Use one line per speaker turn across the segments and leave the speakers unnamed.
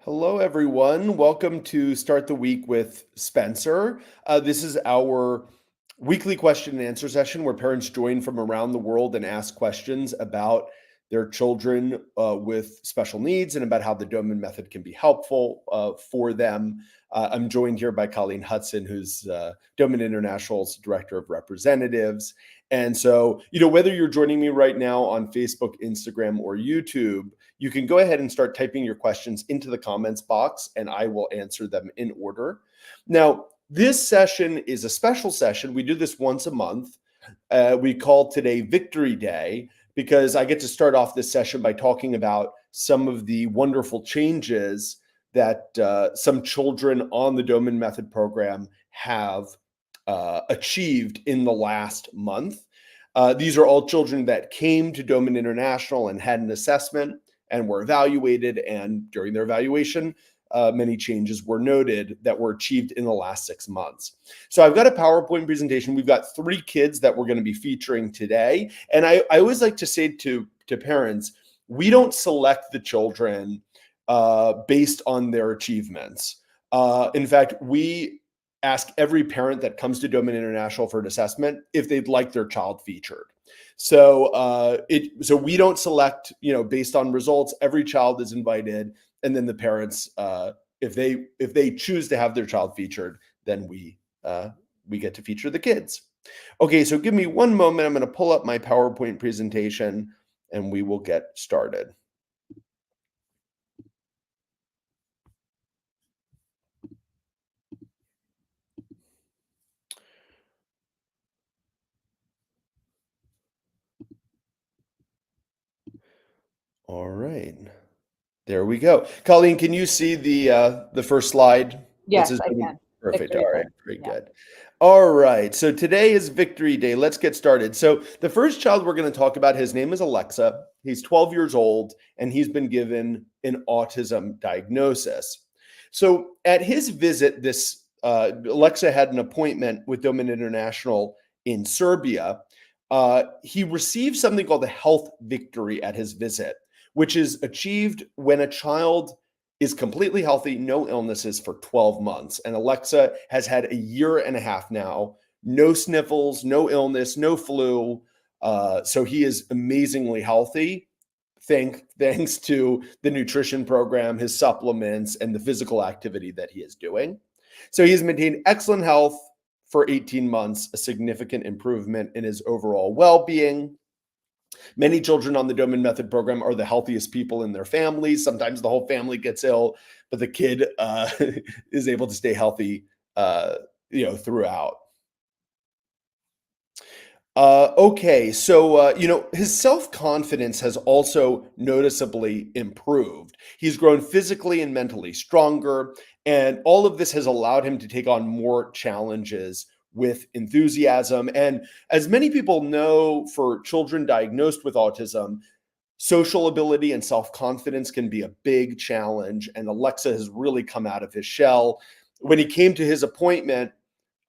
Hello, everyone. Welcome to Start the Week with Spencer. This is our weekly question and answer session where parents join from around the world and ask questions about their children with special needs and about how the Doman Method can be helpful for them. I'm joined here by Colleen Hudson, who's Doman International's Director of Representatives. And so, whether you're joining me right now on Facebook, Instagram, or YouTube, you can go ahead and start typing your questions into the comments box and I will answer them in order. Now, this session is a special session. We do this once a month. We call today Victory Day because I get to start off this session by talking about some of the wonderful changes that some children on the Doman Method program have achieved in the last month. These are all children that came to Doman International and had an assessment and were evaluated, and during their evaluation, many changes were noted that were achieved in the last 6 months. So I've got a PowerPoint presentation. We've got 3 kids that we're going to be featuring today. And I always like to say to parents, we don't select the children based on their achievements. In fact, we ask every parent that comes to Doman International for an assessment if they'd like their child featured. So so we don't select, based on results. Every child is invited, and then the parents, if they choose to have their child featured, then we get to feature the kids. Okay, so give me one moment. I'm going to pull up my PowerPoint presentation, and we will get started. All right. There we go. Colleen, can you see the first slide?
Yes, I can.
Perfect.
Victory
All right.
Day.
Very
Yeah.
good. All right. So today is Victory Day. Let's get started. So the first child we're going to talk about, his name is Alexa. He's 12 years old, and he's been given an autism diagnosis. So at his visit, Alexa had an appointment with Doman International in Serbia. He received something called the health victory at his visit, which is achieved when a child is completely healthy, no illnesses for 12 months. And Alexa has had a year and a half now, no sniffles, no illness, no flu. So he is amazingly healthy, thanks to the nutrition program, his supplements, and the physical activity that he is doing. So he has maintained excellent health for 18 months, a significant improvement in his overall well-being. Many children on the Doman Method program are the healthiest people in their families. Sometimes the whole family gets ill, but the kid is able to stay healthy, throughout. Okay, so his self-confidence has also noticeably improved. He's grown physically and mentally stronger, and all of this has allowed him to take on more challenges with enthusiasm. And as many people know, for children diagnosed with autism, social ability and self-confidence can be a big challenge, and Alexa has really come out of his shell. When he came to his appointment,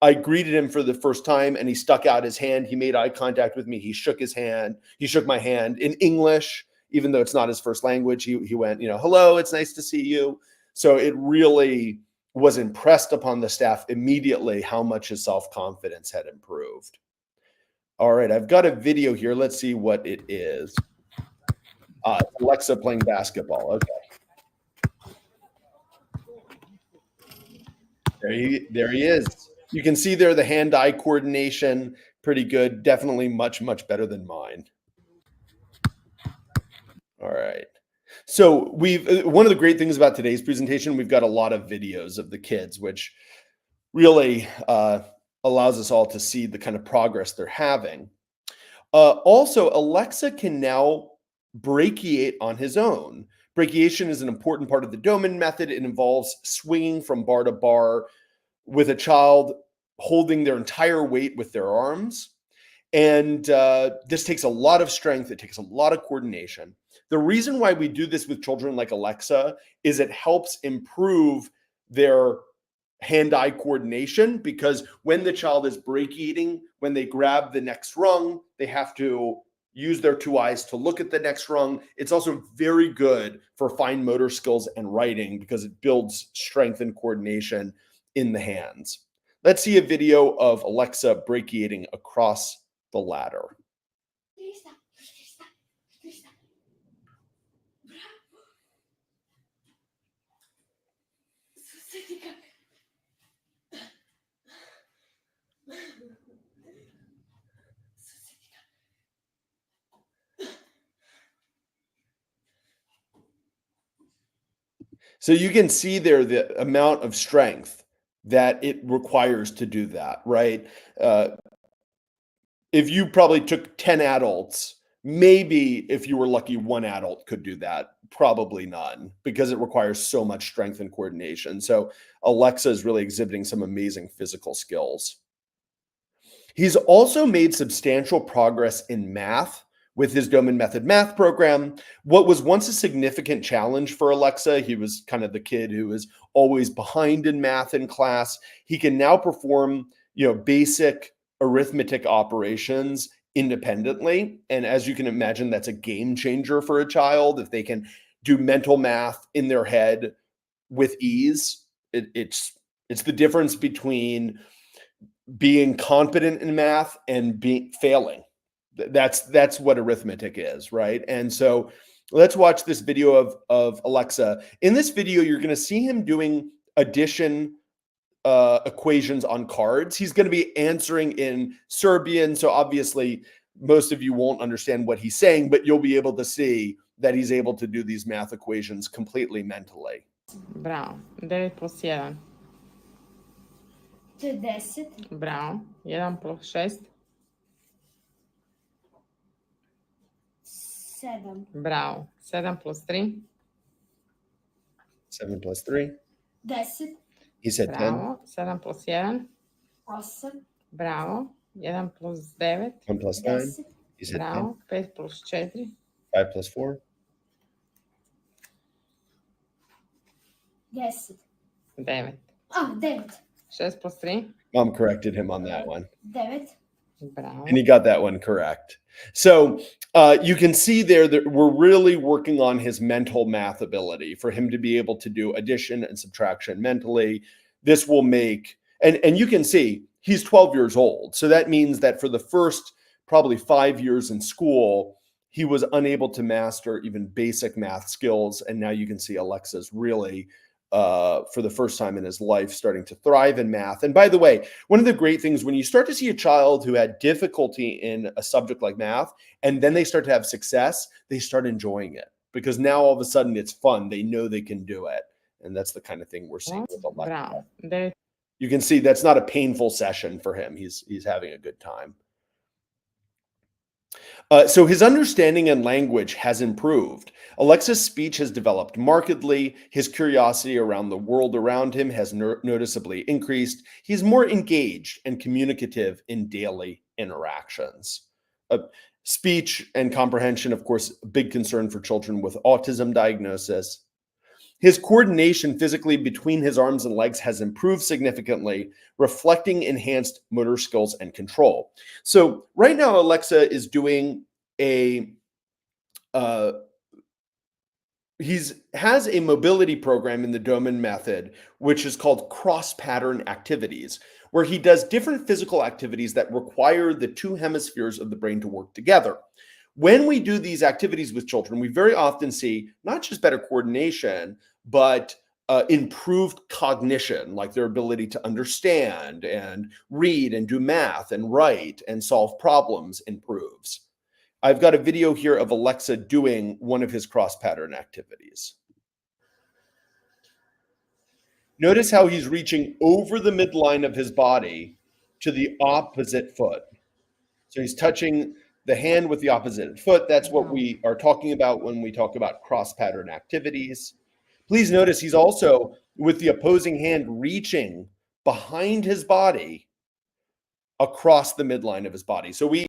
I greeted him for the first time and he stuck out his hand. He made eye contact with me. He shook his hand. He shook my hand in English, even though it's not his first language. He went, hello, it's nice to see you. So it really was impressed upon the staff immediately how much his self-confidence had improved. All right, I've got a video here. Let's see what it is. Alexa playing basketball. Okay. There he is. You can see there the hand-eye coordination, pretty good. Definitely much, much better than mine. All right. So one of the great things about today's presentation, we've got a lot of videos of the kids, which really allows us all to see the kind of progress they're having. Also, Alexa can now brachiate on his own. Brachiation is an important part of the Doman method. It involves swinging from bar to bar with a child holding their entire weight with their arms. And this takes a lot of strength. It takes a lot of coordination. The reason why we do this with children like Alexa is it helps improve their hand-eye coordination, because when the child is brachiating, when they grab the next rung, they have to use their two eyes to look at the next rung. It's also very good for fine motor skills and writing because it builds strength and coordination in the hands. Let's see a video of Alexa brachiating across the ladder. So you can see there the amount of strength that it requires to do that, right? Uh, if you probably took 10 adults, maybe if you were lucky, one adult could do that. Probably none, because it requires so much strength and coordination. So Alexa is really exhibiting some amazing physical skills. He's also made substantial progress in math with his Doman Method math program. What was once a significant challenge for Alexa, he was kind of the kid who was always behind in math in class. He can now perform, basic arithmetic operations independently. And as you can imagine, that's a game changer for a child if they can do mental math in their head with ease. It's the difference between being competent in math and failing. That's what arithmetic is, right? And so let's watch this video of Alexa. In this video, you're going to see him doing addition equations on cards. He's going to be answering in Serbian, so obviously most of you won't understand what he's saying, but you'll be able to see that he's able to do these math equations completely mentally.
Bravo. 9 plus 1.
To je 10.
Bravo. 1 plus 6.
7.
Bravo. 7 plus 3.
7 plus 3.
10.
He said 10.
Bravo. 7 plus 1.
8.
Bravo. 1 plus 9.
1 plus 9.
10.
He said 10.
Bravo. 5 plus 4.
5 plus 4.
10.
9.
9.
6 plus 3.
Mom corrected him on that one.
9.
Bravo.
And he got that one correct. So you can see there that we're really working on his mental math ability for him to be able to do addition and subtraction mentally. This will make, and you can see he's 12 years old. So that means that for the first probably 5 years in school, he was unable to master even basic math skills. And now you can see Alexa's really for the first time in his life, starting to thrive in math. And by the way, one of the great things when you start to see a child who had difficulty in a subject like math, and then they start to have success, they start enjoying it because now all of a sudden it's fun. They know they can do it. And that's the kind of thing we're seeing with Alexa.
Bravo. 9.
You can see that's not a painful session for him. He's having a good time. So his understanding and language has improved. Alexa's speech has developed markedly. His curiosity around the world around him has noticeably increased. He's more engaged and communicative in daily interactions. Speech and comprehension, of course, a big concern for children with autism diagnosis. His coordination physically between his arms and legs has improved significantly, reflecting enhanced motor skills and control. So right now, Alexa is doing has a mobility program in the Doman Method, which is called cross-pattern activities, where he does different physical activities that require the two hemispheres of the brain to work together. When we do these activities with children, we very often see not just better coordination, but improved cognition, like their ability to understand and read and do math and write and solve problems improves. I've got a video here of Alexa doing one of his cross-pattern activities. Notice how he's reaching over the midline of his body to the opposite foot. So he's touching the hand with the opposite foot. That's what we are talking about when we talk about cross-pattern activities. Please notice he's also, with the opposing hand, reaching behind his body across the midline of his body. So we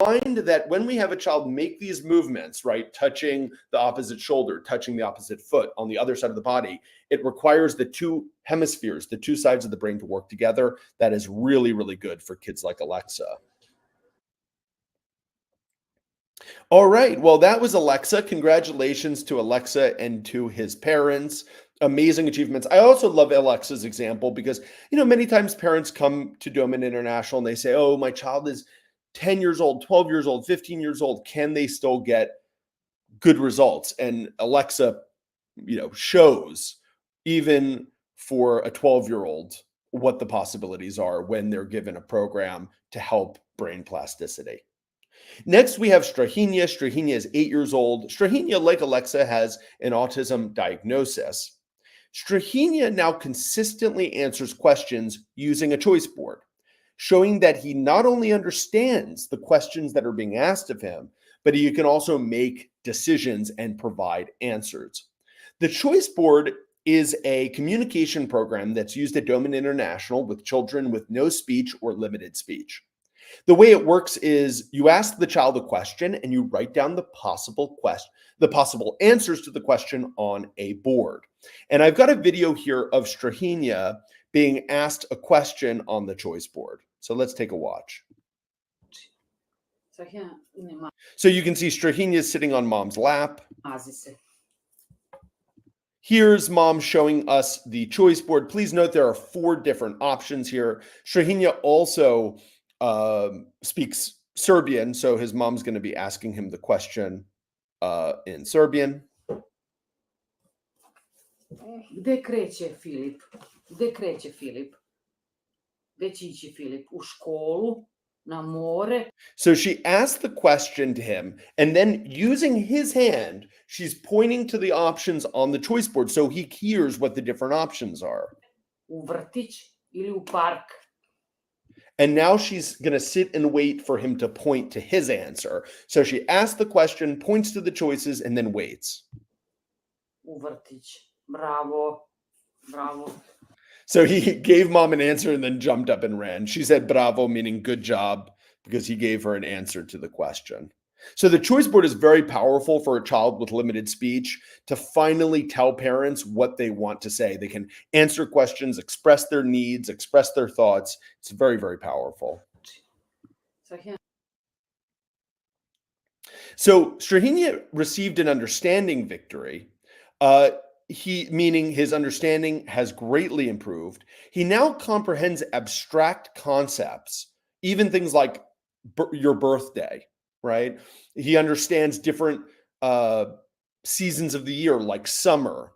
find that when we have a child make these movements, right, touching the opposite shoulder, touching the opposite foot on the other side of the body, it requires the two hemispheres, the two sides of the brain to work together. That is really, really good for kids like Alexa. All right. Well, that was Alexa. Congratulations to Alexa and to his parents. Amazing achievements. I also love Alexa's example because, many times parents come to Doman International and they say, oh, my child is 10 years old, 12 years old, 15 years old. Can they still get good results? And Alexa, shows even for a 12-year-old what the possibilities are when they're given a program to help brain plasticity. Next, we have Strahinja. Strahinja is 8 years old. Strahinja, like Alexa, has an autism diagnosis. Strahinja now consistently answers questions using a choice board, showing that he not only understands the questions that are being asked of him, but he can also make decisions and provide answers. The choice board is a communication program that's used at Doman International with children with no speech or limited speech. The way it works is you ask the child a question and you write down the possible answers to the question on a board. And I've got a video here of Strahinja being asked a question on the choice board. So let's take a watch. So you can see Strahinja sitting on mom's lap. Here's mom showing us the choice board. Please note there are 4 different options here. Strahinja also speaks Serbian, so his mom's going to be asking him the question in Serbian.
Gde kreće Filip? Gde kreće Filip? Gde će ići Filip? U školu? Na more?
So she asked the question to him, and then using his hand, she's pointing to the options on the choice board so he hears what the different options are.
U vrtić ili u park?
And now she's going to sit and wait for him to point to his answer. So she asks the question, points to the choices, and then waits.
U vrtić. Bravo. Bravo.
So he gave mom an answer and then jumped up and ran. She said bravo, meaning good job, because he gave her an answer to the question. So the choice board is very powerful for a child with limited speech to finally tell parents what they want to say. They can answer questions, express their needs, express their thoughts. It's very, very powerful. So Strahinja received an understanding victory. Meaning his understanding has greatly improved. He now comprehends abstract concepts, even things like your birthday, right? He understands different seasons of the year, like summer.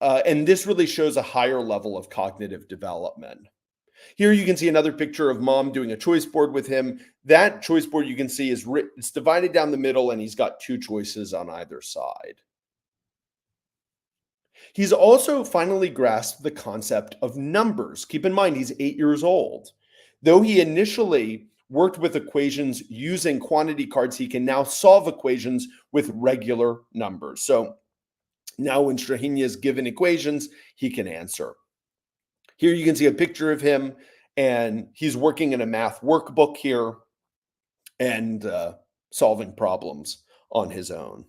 And this really shows a higher level of cognitive development. Here you can see another picture of mom doing a choice board with him. That choice board you can see it's divided down the middle and he's got 2 choices on either side. He's also finally grasped the concept of numbers. Keep in mind, he's 8 years old. Though he initially worked with equations using quantity cards, he can now solve equations with regular numbers. So now when Strahinja is given equations, he can answer. Here you can see a picture of him, and he's working in a math workbook here and solving problems on his own.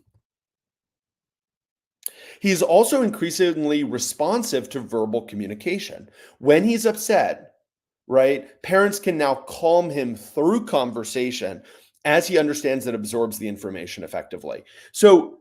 He's also increasingly responsive to verbal communication. When he's upset, right, parents can now calm him through conversation as he understands and absorbs the information effectively. So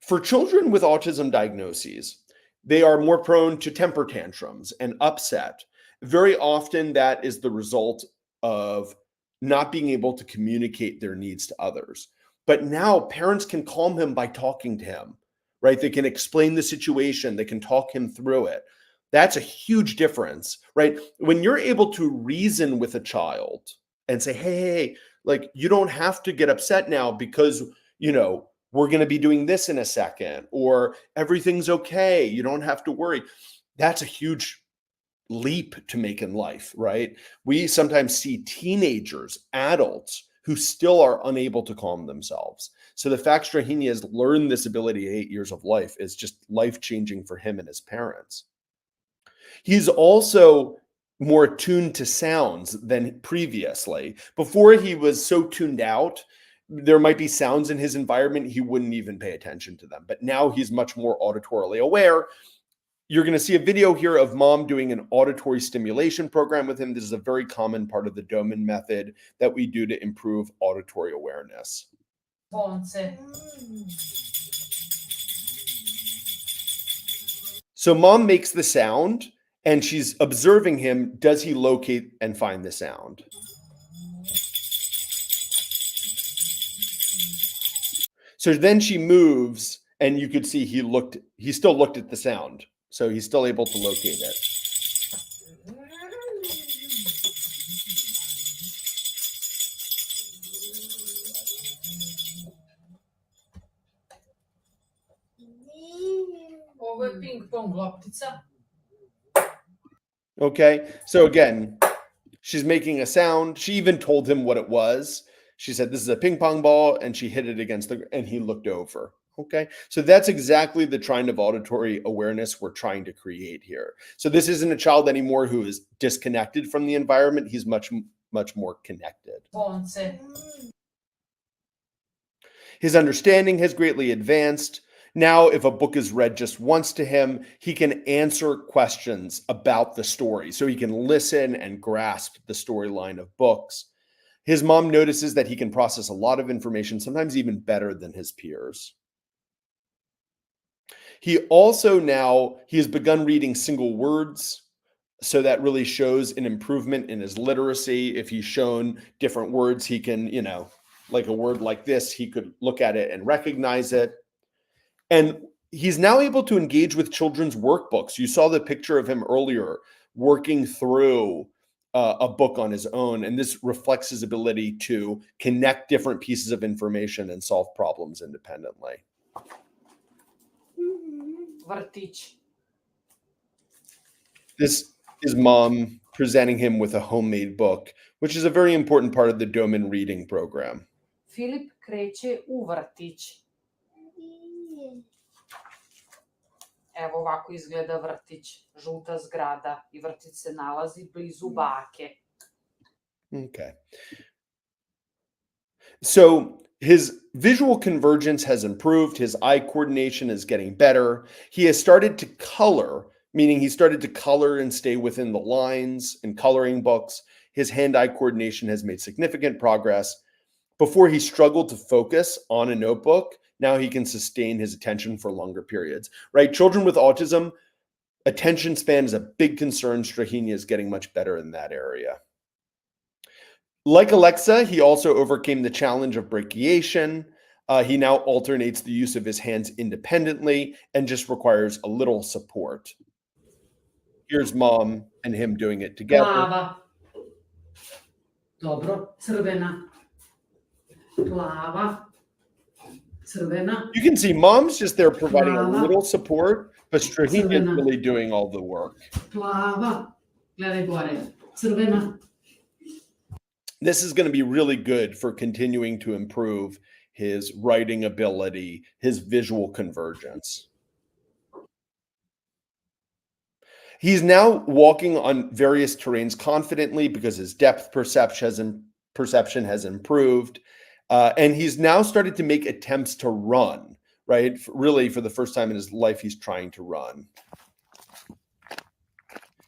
for children with autism diagnoses, they are more prone to temper tantrums and upset. Very often that is the result of not being able to communicate their needs to others. But now parents can calm him by talking to him. Right? They can explain the situation. They can talk him through it. That's a huge difference, right? When you're able to reason with a child and say, hey, like, you don't have to get upset now because, we're going to be doing this in a second, or everything's okay. You don't have to worry. That's a huge leap to make in life, right? We sometimes see teenagers, adults who still are unable to calm themselves. So the fact Strahinja has learned this ability at 8 years of life is just life-changing for him and his parents. He's also more attuned to sounds than previously. Before he was so tuned out, there might be sounds in his environment, he wouldn't even pay attention to them. But now he's much more auditorily aware. You're going to see a video here of mom doing an auditory stimulation program with him. This is a very common part of the Doman method that we do to improve auditory awareness.
Zvonce.
So mom makes the sound and she's observing him. Does he locate and find the sound? So then she moves and you could see he still looked at the sound. So he's still able to locate it.
Ovo je ping pong loptica.
Okay. So again, she's making a sound. She even told him what it was. She said, this is a ping pong ball, and she hit it against and he looked over. Okay. So that's exactly the kind of auditory awareness we're trying to create here. So this isn't a child anymore who is disconnected from the environment. He's much more connected.
Zvonce.
His understanding has greatly advanced. Now, if a book is read just once to him, he can answer questions about the story. So he can listen and grasp the storyline of books. His mom notices that he can process a lot of information, sometimes even better than his peers. He has begun reading single words. So that really shows an improvement in his literacy. If he's shown different words, he can, like a word like this, he could look at it and recognize it. And he's now able to engage with children's workbooks. You saw the picture of him earlier working through a book on his own. And this reflects his ability to connect different pieces of information and solve problems independently.
Vrtić.
This is mom presenting him with a homemade book, which is a very important part of the Doman reading program.
Filip kreće u vrtić. Evo ovako izgleda vrtić. Žuta zgrada i vrtić se nalazi blizu bake.
Okay. So his visual convergence has improved. His eye coordination is getting better. He has started to color, meaning he started to color and stay within the lines in coloring books. His hand-eye coordination has made significant progress. Before he struggled to focus on a notebook, now he can sustain his attention for longer periods, right? Children with autism, attention span is a big concern. Strahinia is getting much better in that area. Like Alexa, he also overcame the challenge of brachiation. He now alternates the use of his hands independently and just requires a little support. Here's mom and him doing it together.
Plava. Dobro, crvena. Plava. Crvena.
You can see mom's just there providing a
Plava.
little support, but Strahinia is
Crvena.
really doing all the work.
Plava. Gledaj gore. Crvena.
This is going to be really good for continuing to improve his writing ability, his visual convergence. He's now walking on various terrains confidently because his depth perception has improved. And he's now started to make attempts to run, right? Really, for the first time in his life, he's trying to run.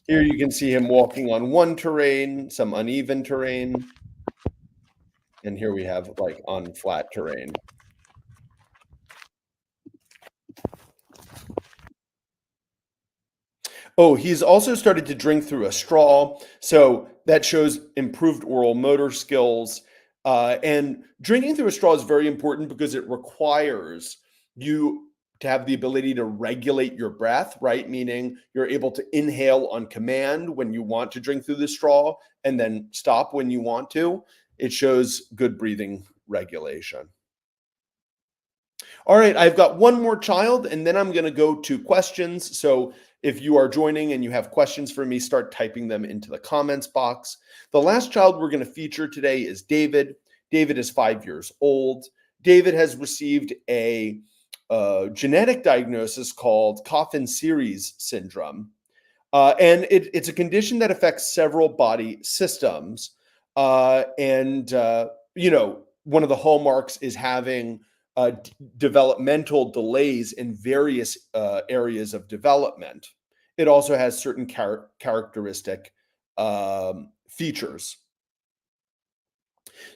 Here you can see him walking on one terrain, some uneven terrain. And here we have like on flat terrain. Oh, he's also started to drink through a straw. So that shows improved oral motor skills. And drinking through a straw is very important because it requires you to have the ability to regulate your breath, right? Meaning you're able to inhale on command when you want to drink through the straw and then stop when you want to. It shows good breathing regulation. All right, I've got one more child and then I'm going to go to questions. So if you are joining and you have questions for me, start typing them into the comments box. The last child we're going to feature today is David. David is 5 years old. David has received a genetic diagnosis called Coffin-Series syndrome. And it's a condition that affects several body systems. One of the hallmarks is having developmental delays in various areas of development. It also has certain characteristic features.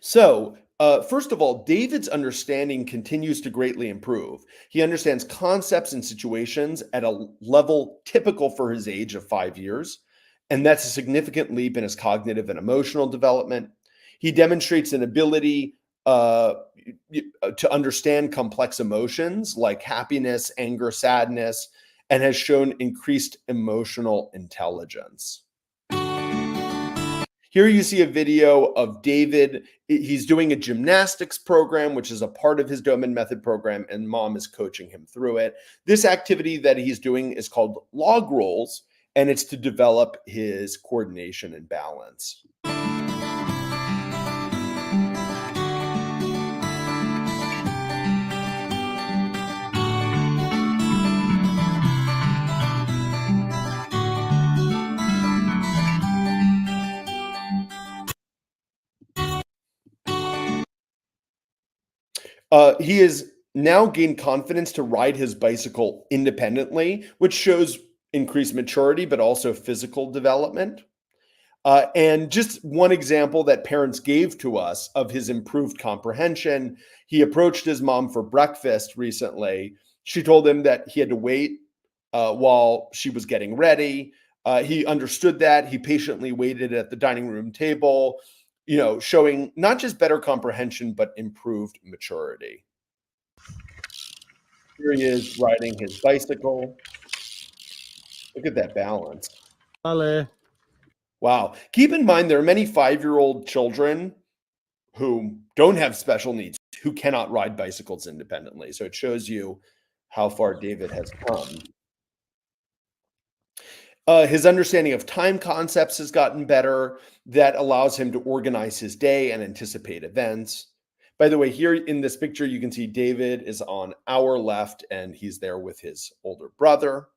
So First of all, David's understanding continues to greatly improve. He understands concepts and situations at a level typical for his age of 5 years, and that's a significant leap in his cognitive and emotional development. He demonstrates an ability to understand complex emotions like happiness, anger, sadness, and has shown increased emotional intelligence. Here you see a video of David. He's doing a gymnastics program, which is a part of his Doman Method program, and mom is coaching him through it. This activity that he's doing is called log rolls, and it's to develop his coordination and balance. He has now gained confidence to ride his bicycle independently, which shows increased maturity, but also physical development. And just one example that parents gave to us of his improved comprehension, he approached his mom for breakfast recently. She told him that he had to wait while she was getting ready. He understood that. He patiently waited at the dining room table, showing not just better comprehension, but improved maturity. Here he is riding his bicycle. Look at that balance.
Ale.
Wow. Keep in mind, there are many 5-year-old children who don't have special needs, who cannot ride bicycles independently. So it shows you how far David has come. His understanding of time concepts has gotten better. That allows him to organize his day and anticipate events. By the way, here in this picture, you can see David is on our left, and he's there with his older brother.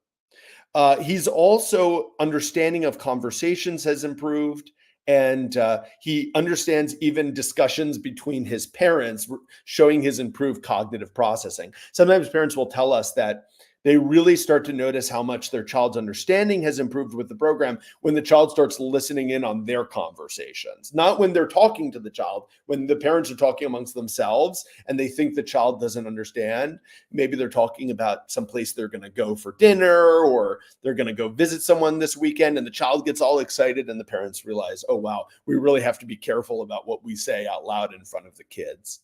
He's also understanding of conversations has improved, and he understands even discussions between his parents, showing his improved cognitive processing. Sometimes parents will tell us that they really start to notice how much their child's understanding has improved with the program when the child starts listening in on their conversations, not when they're talking to the child, when the parents are talking amongst themselves and they think the child doesn't understand. Maybe they're talking about some place they're going to go for dinner, or they're going to go visit someone this weekend, and the child gets all excited and the parents realize, oh, wow, we really have to be careful about what we say out loud in front of the kids.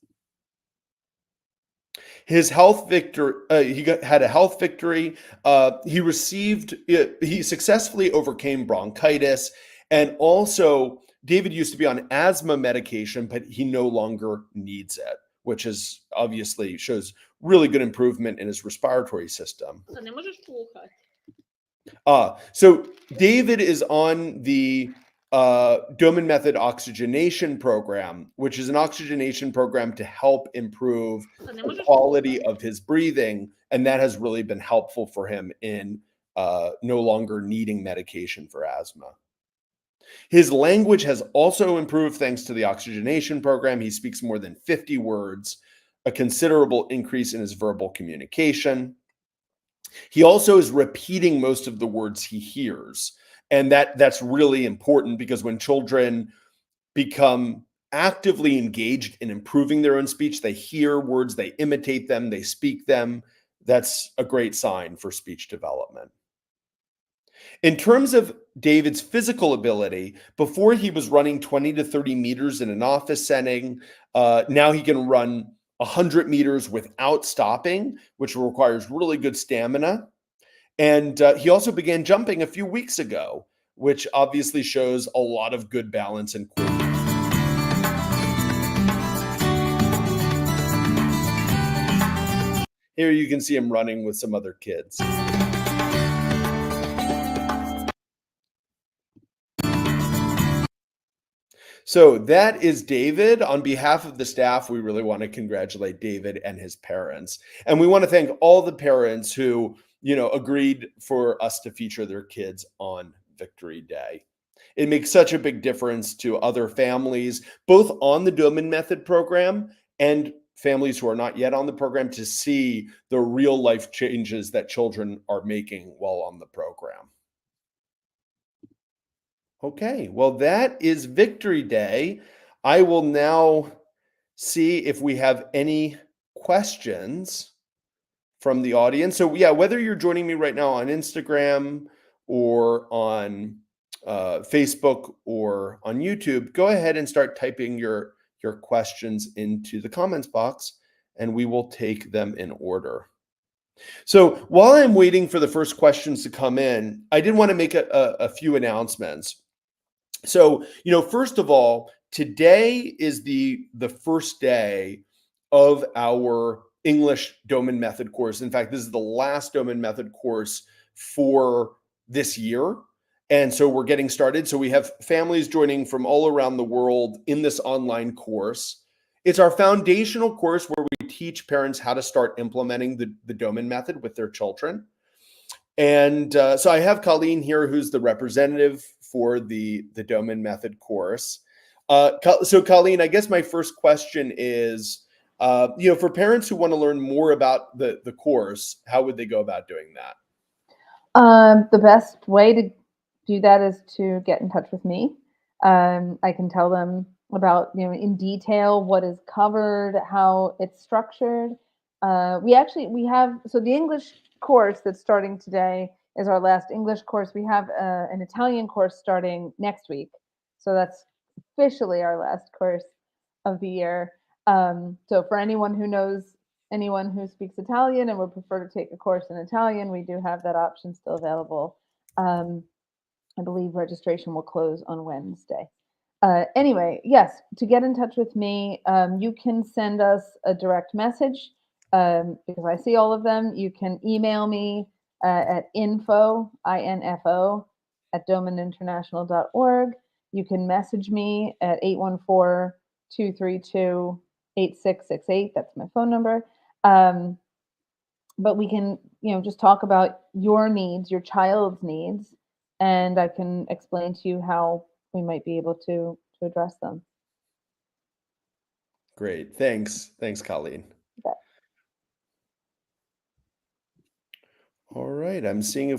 His health victory, had a health victory. He successfully overcame bronchitis. And also, David used to be on asthma medication, but he no longer needs it, which is obviously shows really good improvement in his respiratory system.
To nie możesz słuchać.
So David is on the Doman Method oxygenation program, which is an oxygenation program to help improve
To nie
the
możesz
quality
słuchać.
of his breathing, and that has really been helpful for him in no longer needing medication for asthma. His language has also improved thanks to the oxygenation program. He speaks more than 50 words, a considerable increase in his verbal communication. He also is repeating most of the words he hears. And that's really important, because when children become actively engaged in improving their own speech, they hear words, they imitate them, they speak them. That's a great sign for speech development. In terms of David's physical ability, before he was running 20 to 30 meters in an office setting. Now he can run 100 meters without stopping, which requires really good stamina. And he also began jumping a few weeks ago, which obviously shows a lot of good balance and coordination. Here you can see him running with some other kids. So that is David. On behalf of the staff, we really want to congratulate David and his parents. And we want to thank all the parents who, agreed for us to feature their kids on Victory Day. It makes such a big difference to other families, both on the Doman Method program and families who are not yet on the program, to see the real life changes that children are making while on the program. Okay, well, that is Victory Day. I will now see if we have any questions from the audience. So yeah, whether you're joining me right now on Instagram or on Facebook or on YouTube, go ahead and start typing your questions into the comments box, and we will take them in order. So while I'm waiting for the first questions to come in, I did want to make a few announcements. So, first of all, today is the first day of our English Doman Method course. In fact, this is the last Doman Method course for this year. And so we're getting started. So we have families joining from all around the world in this online course. It's our foundational course where we teach parents how to start implementing the Doman Method with their children. And so I have Colleen here, who's the representative for the Doman Method course. So Colleen, I guess my first question is, for parents who want to learn more about the course, how would they go about doing that?
The best way to do that is to get in touch with me. I can tell them about, in detail what is covered, how it's structured. We have, so the English course that's starting today is our last English course. We have an Italian course starting next week. So that's officially our last course of the year. So for anyone who knows anyone who speaks Italian and would prefer to take a course in Italian, we do have that option still available. I believe registration will close on Wednesday. Anyway, yes, to get in touch with me, you can send us a direct message because I see all of them. You can email me at info, I-N-F-O, at domaninternational.org. You can message me at 814-232-8668. That's my phone number. But we can, just talk about your needs, your child's needs, and I can explain to you how we might be able to address them.
Great. Thanks, Colleen.
Okay.
All right. I'm seeing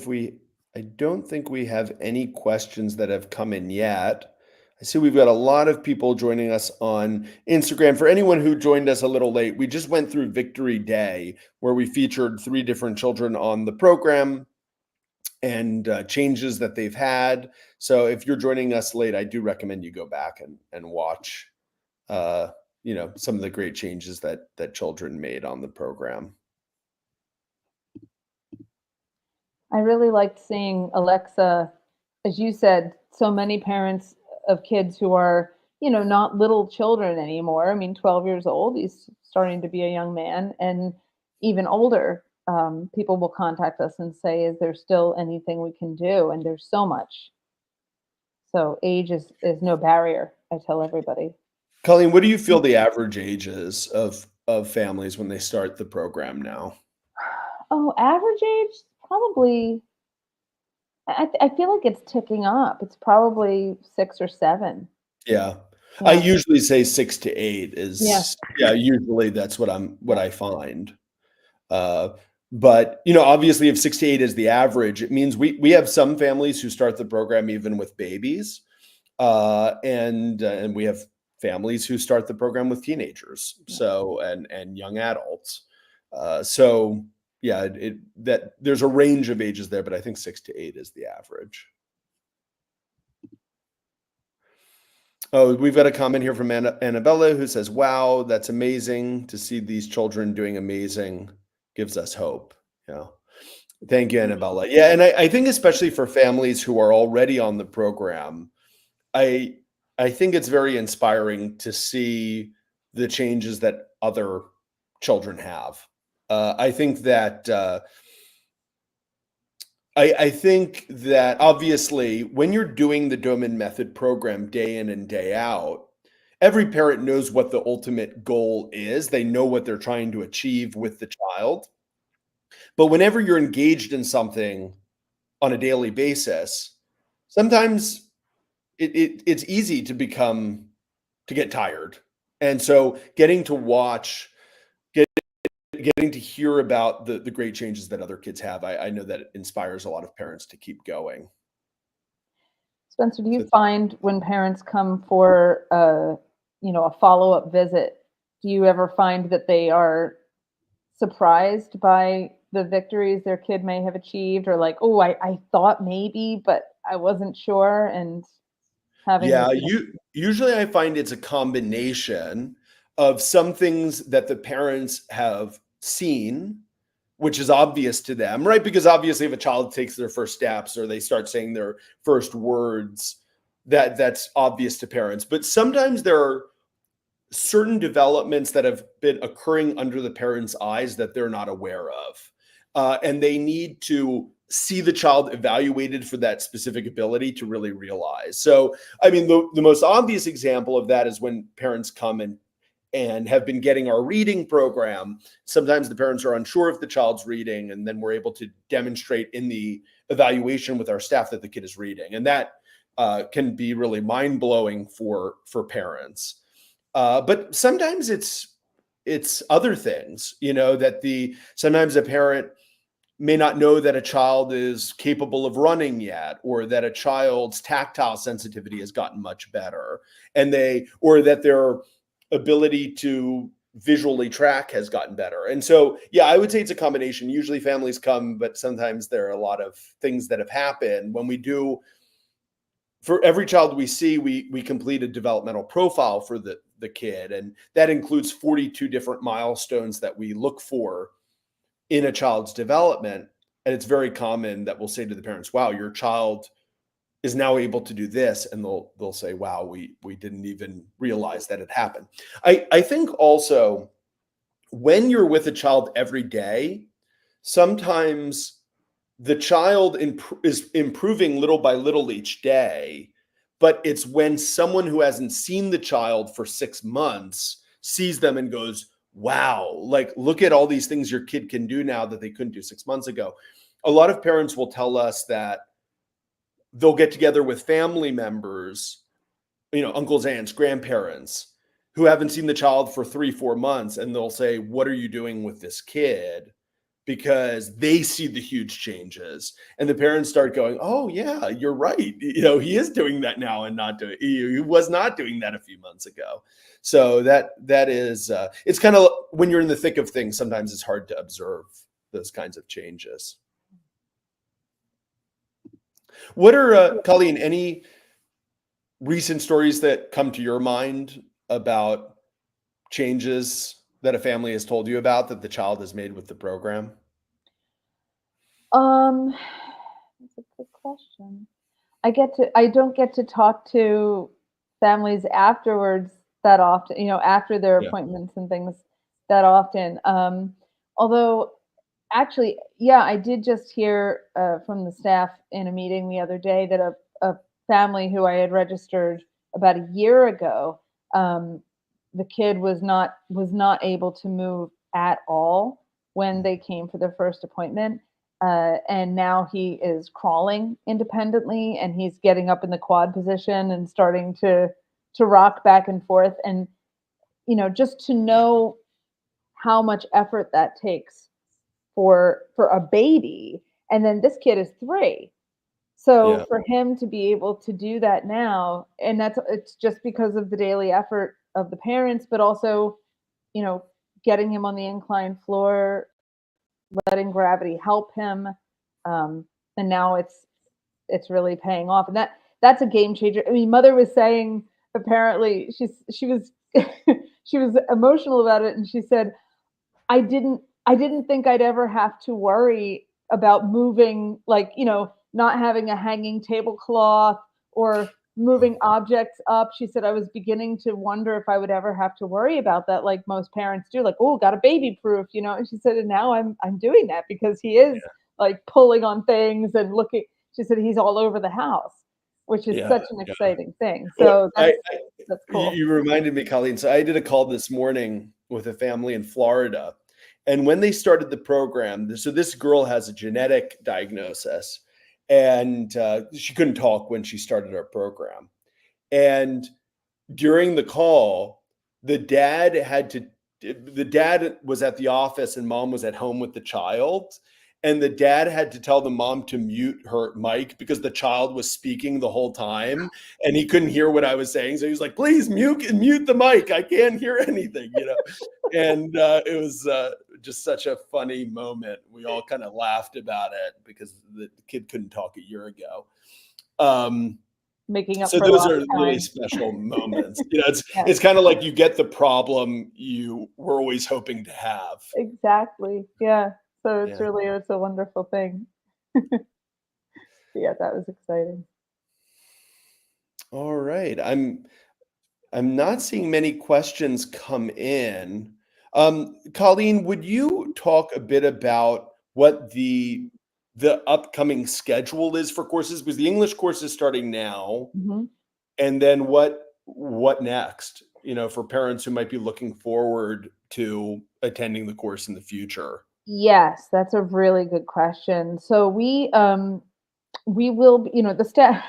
I don't think we have any questions that have come in yet. I see we've got a lot of people joining us on Instagram. For anyone who joined us a little late, we just went through Victory Day, where we featured 3 different children on the program and changes that they've had. So if you're joining us late, I do recommend you go back and watch, some of the great changes that children made on the program.
I really liked seeing Alexa, as you said, so many parents of kids who are, not little children anymore. I mean, 12 years old, he's starting to be a young man, and even older. People will contact us and say, is there still anything we can do? And there's so much. So age is no barrier, I tell everybody.
Colleen, what do you feel the average age is of families when they start the program now?
Oh, average age, probably, I feel like it's ticking up. It's probably 6 or 7.
Yeah.
Yeah.
I usually say 6 to 8 is,
Yeah.
usually that's what I find. But obviously if 6 to 8 is the average, it means we have some families who start the program even with babies. And we have families who start the program with teenagers. So, and young adults. So yeah, that there's a range of ages there, but I think 6 to 8 is the average. Oh, we've got a comment here from Annabella who says, wow, that's amazing to see these children doing amazing. Gives us hope. Yeah. Thank you, Annabella. Yeah. And I think especially for families who are already on the program, I think it's very inspiring to see the changes that other children have. I think that I think that obviously when you're doing the Doman Method program day in and day out, every parent knows what the ultimate goal is. They know what they're trying to achieve with the child. But whenever you're engaged in something on a daily basis, sometimes it's easy to get tired. And so getting to watch, getting to hear about the great changes that other kids have, I know that it inspires a lot of parents to keep going.
Spencer, do you find when parents come for a follow-up visit do you ever find that they are surprised by the victories their kid may have achieved, or like, oh, I thought maybe, but I wasn't sure, and having
Yeah,
this,
usually I find it's a combination of some things that the parents have seen, which is obvious to them, right? Because obviously if a child takes their first steps or they start saying their first words, that's obvious to parents. But sometimes there are certain developments that have been occurring under the parents' eyes that they're not aware of. And they need to see the child evaluated for that specific ability to really realize. So, I mean, the most obvious example of that is when parents come and have been getting our reading program. Sometimes the parents are unsure if the child's reading, and then we're able to demonstrate in the evaluation with our staff that the kid is reading. And that can be really mind-blowing for parents. But sometimes it's other things, that sometimes a parent may not know that a child is capable of running yet, or that a child's tactile sensitivity has gotten much better, or that their ability to visually track has gotten better. And so, yeah, I would say it's a combination. Usually families come, but sometimes there are a lot of things that have happened. When we do, for every child we see, we complete a developmental profile for the kid, and that includes 42 different milestones that we look for in a child's development. And it's very common that we'll say to the parents, wow, your child is now able to do this, and they'll say, wow, we didn't even realize that it happened. I think also, when you're with a child every day, sometimes the child is improving little by little each day, but it's when someone who hasn't seen the child for 6 months sees them and goes, wow, like, look at all these things your kid can do now that they couldn't do 6 months ago. A lot of parents will tell us that they'll get together with family members, uncles, aunts, grandparents, who haven't seen the child for 3-4 months, and they'll say, what are you doing with this kid? Because they see the huge changes, and the parents start going, oh yeah, you're right, he is doing that now, and he was not doing that a few months ago. So that is it's kind of, when you're in the thick of things, sometimes it's hard to observe those kinds of changes. What are Colleen, any recent stories that come to your mind about changes that a family has told you about that the child has made with the program?
That's a good question. I don't get to talk to families afterwards that often, after their
Yeah.
appointments and things that often. Although actually, yeah, I did just hear from the staff in a meeting the other day that a family who I had registered about a year ago, the kid was not able to move at all when they came for their first appointment. And now he is crawling independently, and he's getting up in the quad position and starting to rock back and forth. And just to know how much effort that takes for a baby, and then this kid is 3. So
Yeah.
for him to be able to do that now, and it's just because of the daily effort of the parents, but also, getting him on the incline floor, letting gravity help him, and now it's really paying off, and that's a game changer. I mean, mother was saying, apparently she was she was emotional about it, and she said, I didn't think I'd ever have to worry about moving, like, not having a hanging tablecloth or moving objects up. She said, I was beginning to wonder if I would ever have to worry about that, like most parents do, like, oh, got a baby proof, And she said, and now I'm doing that because he is like pulling on things and looking. She said he's all over the house, which is
Yeah,
such an
yeah.
exciting thing.
Well,
So that's cool.
you reminded me, Colleen. So I did a call this morning with a family in Florida, and when they started the program, so this girl has a genetic diagnosis, and she couldn't talk when she started our program. And during the call, the dad was at the office and mom was at home with the child. and the dad had to tell the mom to mute her mic because the child was speaking the whole time and he couldn't hear what I was saying. So he was like, please mute the mic. I can't hear anything, you know? And it was just such a funny moment. We all kind of laughed about it because the kid couldn't talk a year ago.
Making up
So
for
those
lost
are really
time.
special moments. You know,
Yeah.
it's kind of like you get the problem you were always hoping to have.
Exactly. Yeah. So it's
Yeah.
really, it's a wonderful thing. Yeah, that was exciting.
All right. I'm not seeing many questions come in. Colleen, would you talk a bit about what the upcoming schedule is for courses? Because the English course is starting now,
Mhm.
and then what next? You know, for parents who might be looking forward to attending the course in the future.
Yes, that's a really good question. So we will, the staff,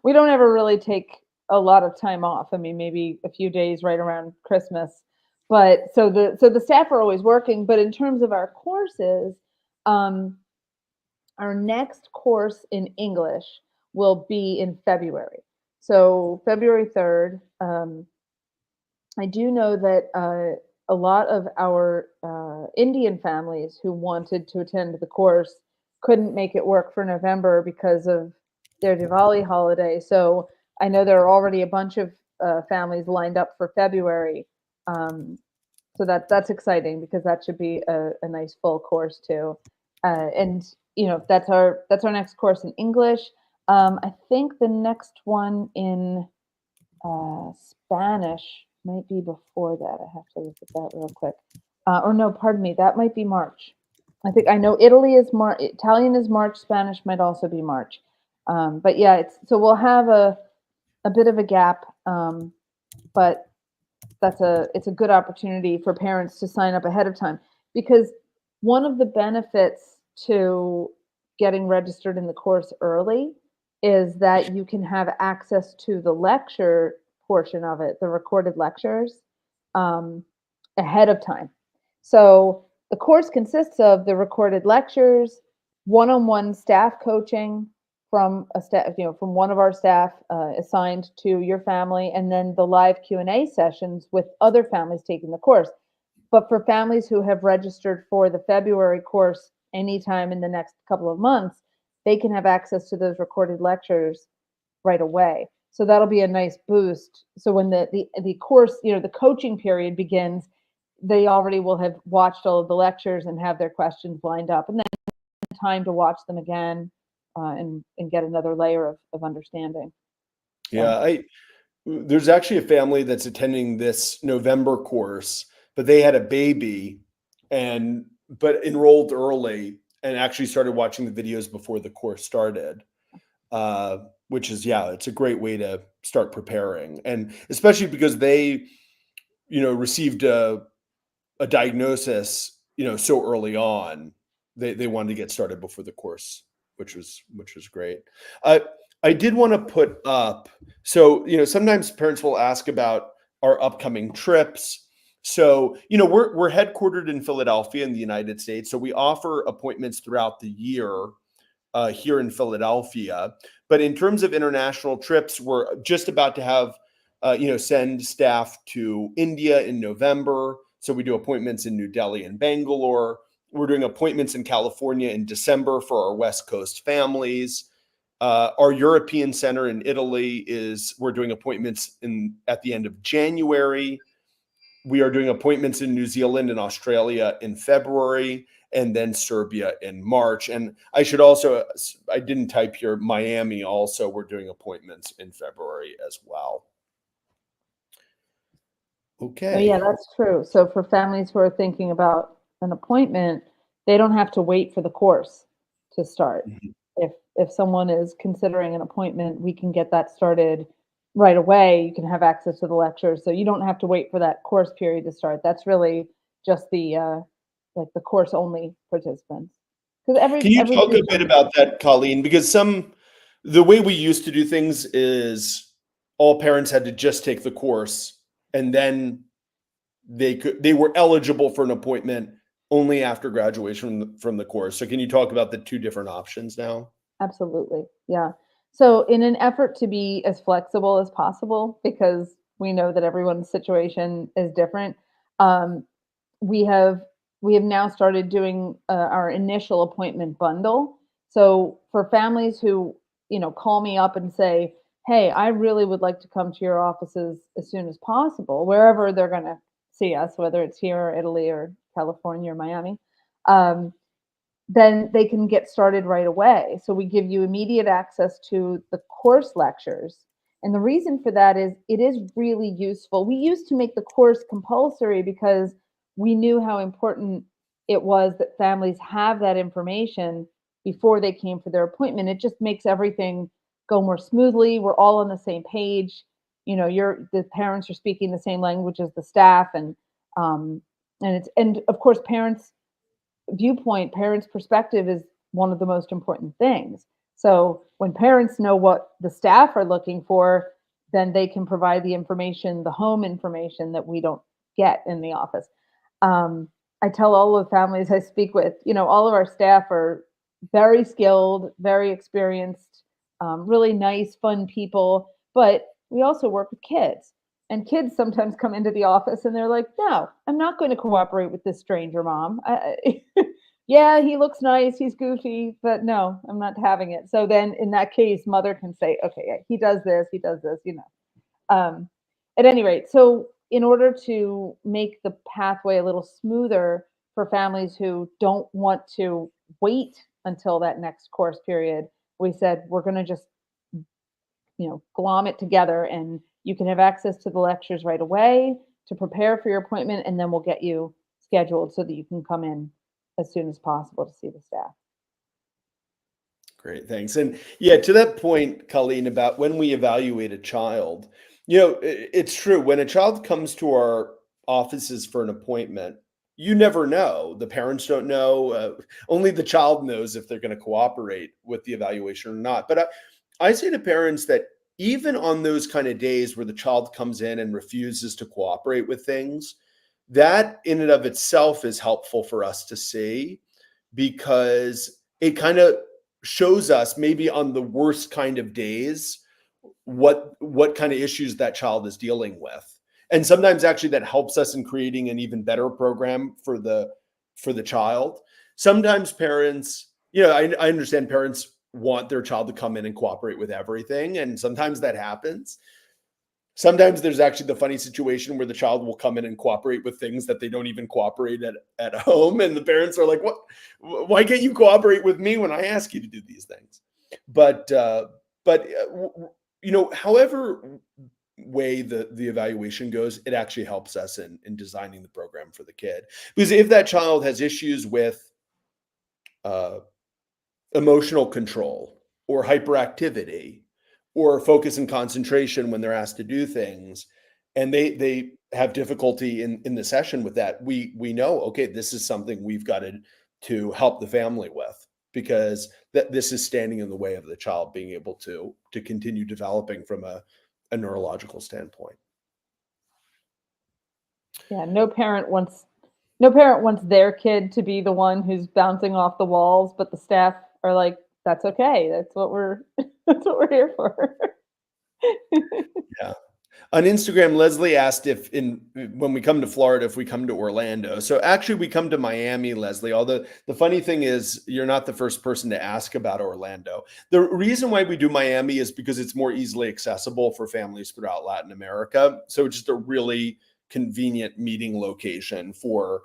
we don't ever really take a lot of time off. I mean, maybe a few days right around Christmas. But so the staff are always working, but in terms of our courses, um, our next course in English will be in February. So February 3rd. I do know that a lot of our Indian families who wanted to attend the course couldn't make it work for November because of their Diwali holiday. So I know there are already a bunch of families lined up for February. Um, so that's exciting because that should be a nice full course too. And that's our next course in English. I think the next one in Spanish might be before that. I have to look at that real quick. Or no, pardon me, that might be March. I know Italy is March, Italian is March, Spanish might also be March. But yeah, so we'll have a bit of a gap, but it's a good opportunity for parents to sign up ahead of time because one of the benefits to getting registered in the course early is that you can have access to the lecture portion of it, the recorded lectures, um, ahead of time. So the course consists of the recorded lectures, one-on-one staff coaching from a staff, from one of our staff assigned to your family, and then the live Q&A sessions with other families taking the course. But for families who have registered for the February course anytime in the next couple of months, they can have access to those recorded lectures right away. So that'll be a nice boost. So when the course, the coaching period begins, they already will have watched all of the lectures and have their questions lined up, and then time to watch them again and get another layer of understanding.
Yeah, there's actually a family that's attending this November course, but they had a baby but enrolled early and actually started watching the videos before the course started. Which is, yeah, it's a great way to start preparing. And especially because they, received a diagnosis, so early on, they wanted to get started before the course, which was great. I did want to put up, so sometimes parents will ask about our upcoming trips. So we're headquartered in Philadelphia in the United States, so we offer appointments throughout the year here in Philadelphia. But in terms of international trips, we're just about to have send staff to India in November. So we do appointments in New Delhi and Bangalore. We're doing appointments in California in December for our West Coast families. Our European center in Italy we're doing appointments at the end of January. We are doing appointments in New Zealand and Australia in February, and then Serbia in March. And I didn't type here, Miami also, we're doing appointments in February as well.
Oh, yeah,
Okay.
that's true. So for families who are thinking about an appointment, they don't have to wait for the course to start.
Mhm.
If someone is considering an appointment, we can get that started right away. You can have access to the lectures, so you don't have to wait for that course period to start. That's really just the course only participants. Because
Can you talk a
everybody's
bit about that, Colleen? Because the way we used to do things is all parents had to just take the course and then they were eligible for an appointment only after graduation from the course. So can you talk about the two different options now?
Absolutely. Yeah. So in an effort to be as flexible as possible, because we know that everyone's situation is different, um, we have we have now started doing our initial appointment bundle. So for families who, call me up and say, "Hey, I really would like to come to your offices as soon as possible," wherever they're going to see us, whether it's here or Italy or California or Miami. Um, then they can get started right away. So we give you immediate access to the course lectures. And the reason for that is it is really useful. We used to make the course compulsory because we knew how important it was that families have that information before they came for their appointment. It just makes everything go more smoothly. We're all on the same page. The parents are speaking the same language as the staff, um, and of course parents' perspective is one of the most important things. So when parents know what the staff are looking for, then they can provide the information, the home information that we don't get in the office. I tell all of the families I speak with, all of our staff are very skilled, very experienced, really nice, fun people, but we also work with kids. And kids sometimes come into the office and they're like, "No, I'm not going to cooperate with this stranger, mom. Yeah, he looks nice, he's goofy, but no, I'm not having it." So then in that case, mother can say, "Okay, yeah, he does this. Um, at any rate, so in order to make the pathway a little smoother for families who don't want to wait until that next course period, we said we're going to just, glom it together, and you can have access to the lectures right away to prepare for your appointment, and then we'll get you scheduled so that you can come in as soon as possible to see the staff.
Great, thanks. And yeah, to that point, Colleen, about when we evaluate a child, it's true. When a child comes to our offices for an appointment, you never know. The parents don't know. Only the child knows if they're going to cooperate with the evaluation or not. But I say to parents that even on those kind of days where the child comes in and refuses to cooperate with things, that in and of itself is helpful for us to see, because it kind of shows us maybe on the worst kind of days what kind of issues that child is dealing with. And sometimes actually that helps us in creating an even better program for the child. Sometimes parents, I understand parents want their child to come in and cooperate with everything, and sometimes that happens. Sometimes there's actually the funny situation where the child will come in and cooperate with things that they don't even cooperate at home. And the parents are like, "What? Why can't you cooperate with me when I ask you to do these things?" But however way the evaluation goes, it actually helps us in designing the program for the kid. Because if that child has issues with uh, emotional control or hyperactivity or focus and concentration when they're asked to do things, and they have difficulty in the session with that, we know, okay, this is something we've got to help the family with, because this is standing in the way of the child being able to continue developing from a neurological standpoint.
Yeah, no parent wants their kid to be the one who's bouncing off the walls, but the staff are like, "That's okay. That's what we're that's what we're here for."
Yeah. On Instagram, Leslie asked if when we come to Florida, if we come to Orlando. So actually we come to Miami, Leslie. Although the funny thing is you're not the first person to ask about Orlando. The reason why we do Miami is because it's more easily accessible for families throughout Latin America. So it's just a really convenient meeting location for,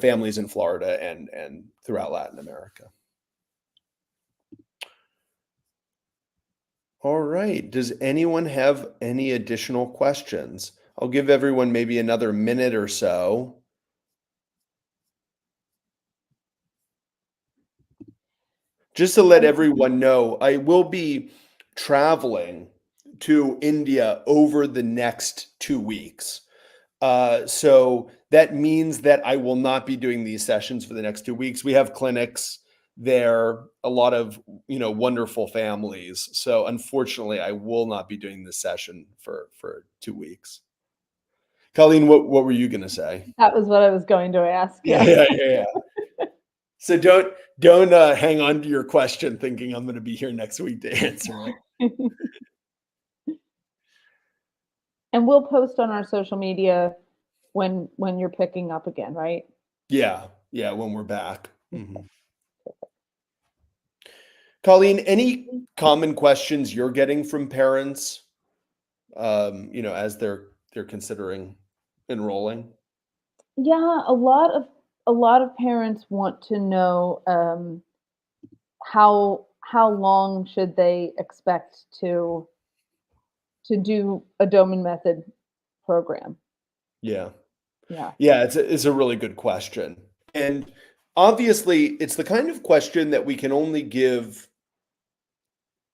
families in Florida and throughout Latin America. All right. Does anyone have any additional questions? I'll give everyone maybe another minute or so. Just to let everyone know, I will be traveling to India over the next 2 weeks. So that means that I will not be doing these sessions for the next 2 weeks. We have clinics there, a lot of, wonderful families. So unfortunately, I will not be doing this session for 2 weeks. Colleen, what were you going to say?
That was what I was going to ask.
Yeah. So don't hang on to your question thinking I'm going to be here next week to answer it.
And we'll post on our social media when you're picking up again, right?
Yeah, when we're back. Mhm. Colleen, any common questions you're getting from parents, as they're considering enrolling?
Yeah, a lot of parents want to know how long should they expect to do a Doman Method program.
Yeah.
Yeah.
Yeah, it's a really good question. And obviously, it's the kind of question that we can only give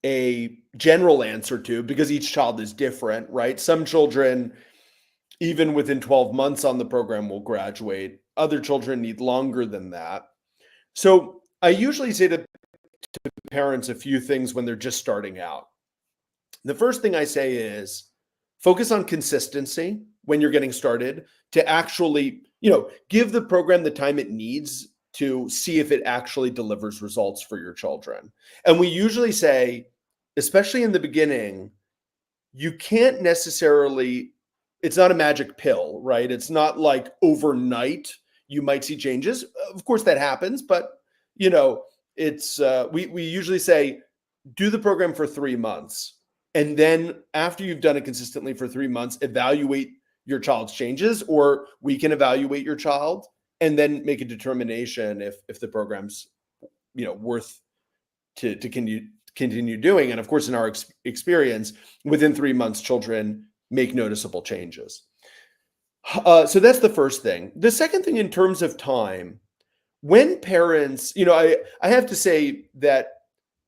a general answer to because each child is different, right? Some children, even within 12 months on the program, will graduate. Other children need longer than that. So I usually say to parents a few things when they're just starting out. The first thing I say is focus on consistency when you're getting started to actually, give the program the time it needs to see if it actually delivers results for your children. And we usually say, especially in the beginning, you can't necessarily, it's not a magic pill, right? It's not like overnight you might see changes. Of course that happens, but it's we usually say do the program for 3 months. And then after you've done it consistently for 3 months, evaluate your child's changes, or we can evaluate your child and then make a determination if the program's worth to continue doing. And of course, in our experience, within 3 months, children make noticeable changes. So that's the first thing. The second thing, in terms of time, when parents, I have to say that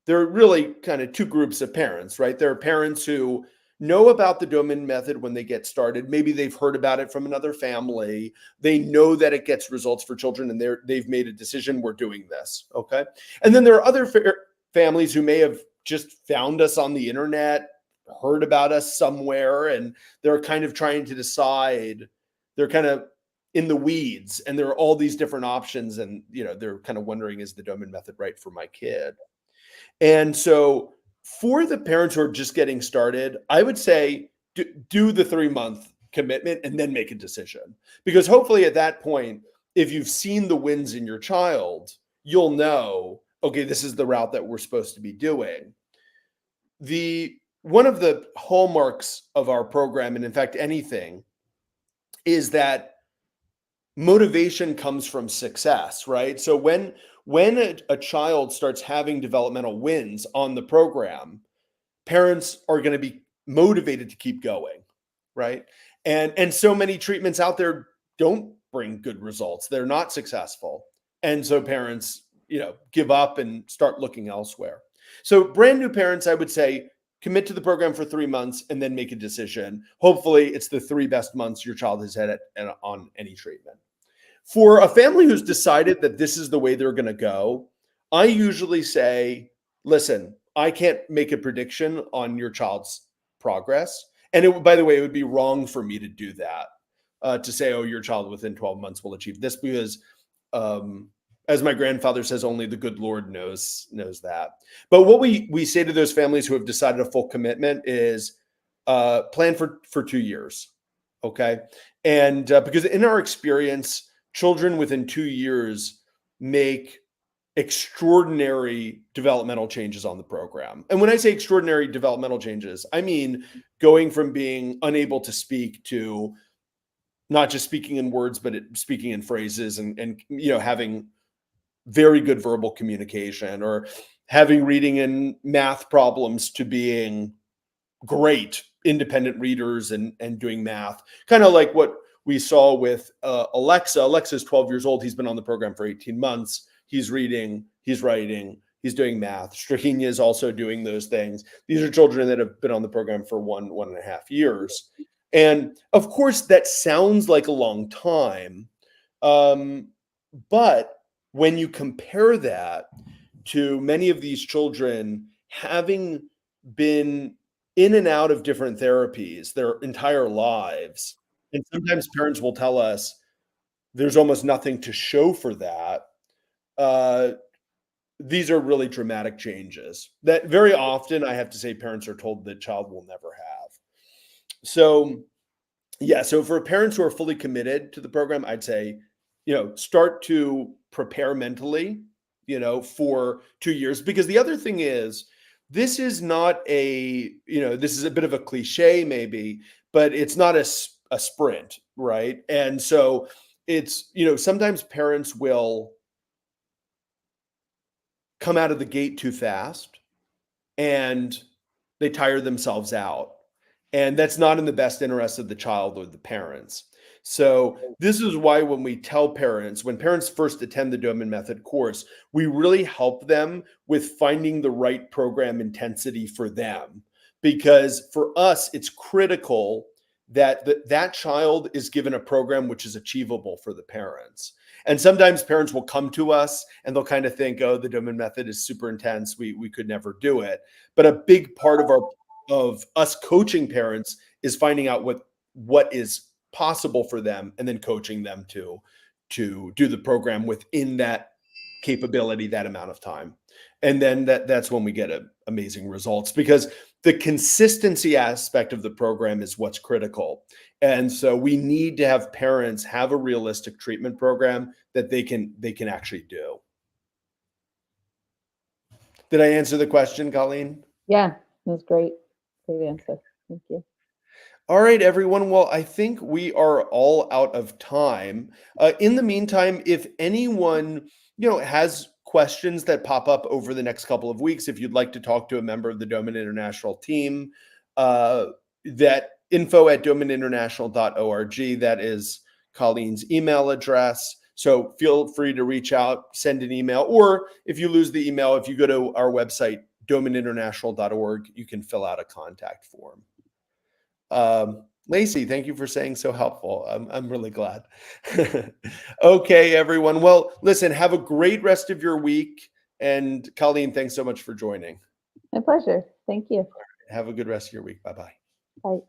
there are really kind of two groups of parents, right? There are parents who know about the Doman Method when they get started. Maybe they've heard about it from another family. They know that it gets results for children, and they've made a decision, we're doing this, okay? And then there are other families who may have just found us on the internet, heard about us somewhere, and they're kind of trying to decide. They're kind of in the weeds, and there are all these different options, and they're kind of wondering, is the Doman Method right for my kid? And so for the parents who are just getting started, I would say do the 3-month commitment and then make a decision. Because hopefully at that point, if you've seen the wins in your child, you'll know, okay, this is the route that we're supposed to be doing. One of the hallmarks of our program, and in fact anything, is that motivation comes from success, right? So when a child starts having developmental wins on the program, parents are going to be motivated to keep going, right? And so many treatments out there don't bring good results. They're not successful. And so parents, give up and start looking elsewhere. So brand new parents, I would say, commit to the program for 3 months and then make a decision. Hopefully it's the 3 best months your child has had on any treatment. For a family who's decided that this is the way they're going to go, I usually say, listen, I can't make a prediction on your child's progress. And by the way, it would be wrong for me to do that, to say, oh, your child within 12 months will achieve this, because as my grandfather says, only the good Lord knows that. But what we say to those families who have decided a full commitment is plan for 2 years. Okay. And because in our experience, children within 2 years make extraordinary developmental changes on the program. And when I say extraordinary developmental changes, I mean going from being unable to speak to not just speaking in words, but speaking in phrases, and having very good verbal communication, or having reading and math problems to being great independent readers and doing math, kind of like what we saw with Alexa. Alexa's 12 years old. He's been on the program for 18 months. He's reading, he's writing, he's doing math. Strahinia is also doing those things. These are children that have been on the program for 1.5 years. And of course, that sounds like a long time. But when you compare that to many of these children having been in and out of different therapies their entire lives, And sometimes parents will tell us there's almost nothing to show for that. These are really dramatic changes that very often I have to say parents are told the child will never have. So, yeah, so for parents who are fully committed to the program, I'd say, start to prepare mentally, for 2 years. Because the other thing is, this is not this is a bit of a cliche maybe, but it's not a sprint, right? And so it's, sometimes parents will come out of the gate too fast and they tire themselves out. And that's not in the best interest of the child or the parents. So this is why when we tell parents, when parents first attend the Doman Method course, we really help them with finding the right program intensity for them. Because for us, it's critical that that child is given a program which is achievable for the parents. And sometimes parents will come to us and they'll kind of think, oh, the Doman Method is super intense. We could never do it. But a big part of us coaching parents is finding out what is possible for them and then coaching them to do the program within that capability, that amount of time. And then that's when we get amazing results, because the consistency aspect of the program is what's critical. And so we need to have parents have a realistic treatment program that they can actually do. Did I answer the question, Colleen?
Yeah, it was great. Great answer. Thank you.
All right, everyone. Well, I think we are all out of time. In the meantime, if anyone, has questions that pop up over the next couple of weeks, if you'd like to talk to a member of the Doman International team, that info@domaninternational.org, that is Colleen's email address. So feel free to reach out, send an email, or if you lose the email, if you go to our website, domaninternational.org, you can fill out a contact form. Lacey, thank you for saying so helpful. I'm really glad. Okay, everyone. Well, listen, have a great rest of your week. And Colleen, thanks so much for joining.
My pleasure. Thank you.
Have a good rest of your week. Bye-bye.
Bye.